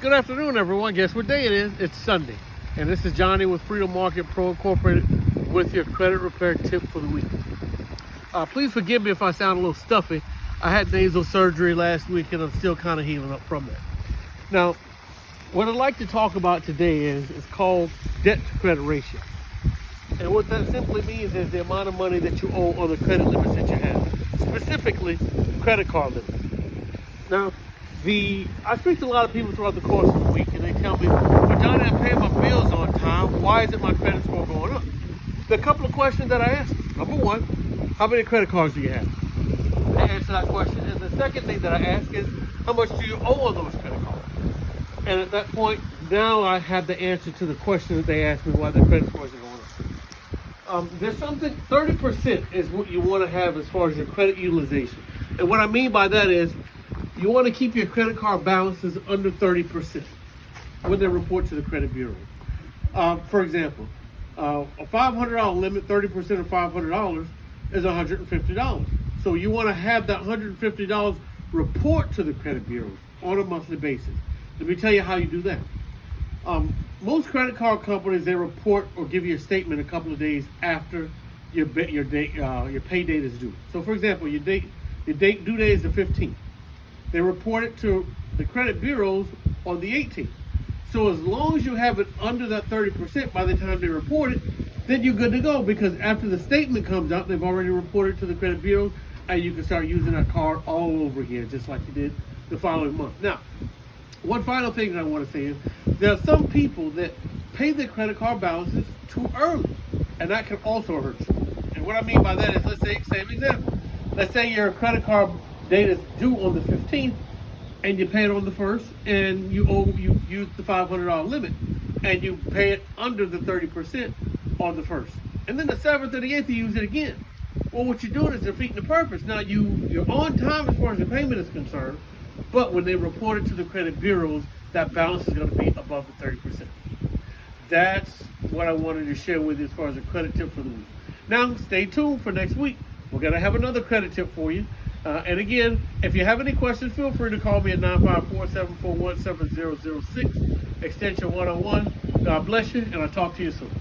Good afternoon, everyone. Guess what day it is? It's Sunday. And this is Johnny with Freedom Market Pro Incorporated with your credit repair tip for the week. Please forgive me if I sound a little stuffy. I had nasal surgery last week and I'm still kind of healing up from that. Now, what I'd like to talk about today is called debt to credit ratio. And what that simply means is the amount of money that you owe on the credit limits that you have, specifically credit card limits. Now, I speak to a lot of people throughout the course of the week, and they tell me, "Well, Johnny, I'm paying my bills on time. Why isn't my credit score going up?" There are a couple of questions that I ask. Number one, how many credit cards do you have? They answer that question. And the second thing that I ask is, how much do you owe on those credit cards? And at that point, now I have the answer to the question that they asked me, why the credit scores are going up. There's something, 30% is what you want to have as far as your credit utilization. And what I mean by that is, you want to keep your credit card balances under 30% when they report to the credit bureau. For example, a $500 limit, 30% of $500 is $150. So you want to have that $150 report to the credit bureau on a monthly basis. Let me tell you how you do that. Most credit card companies, they report or give you a statement a couple of days after your pay date is due. So for example, your due date is the 15th. They report it to the credit bureaus on the 18th. So as long as you have it under that 30% by the time they report it, then you're good to go, because after the statement comes out, they've already reported to the credit bureau, and you can start using that card all over here, just like you did the following month. Now, one final thing that I want to say is, there are some people that pay their credit card balances too early, and that can also hurt you. And what I mean by that is, let's say, same example. Let's say your credit card date is due on the 15th, and you pay it on the 1st, and you use the $500 limit, and you pay it under the 30% on the 1st. And then the 7th and the 8th, you use it again. Well, what you're doing is defeating the purpose. Now, you're on time as far as the payment is concerned, but when they report it to the credit bureaus, that balance is going to be above the 30%. That's what I wanted to share with you as far as a credit tip for the week. Now, stay tuned for next week. We're going to have another credit tip for you. And again, if you have any questions, feel free to call me at 954-741-7006, extension 101. God bless you, and I'll talk to you soon.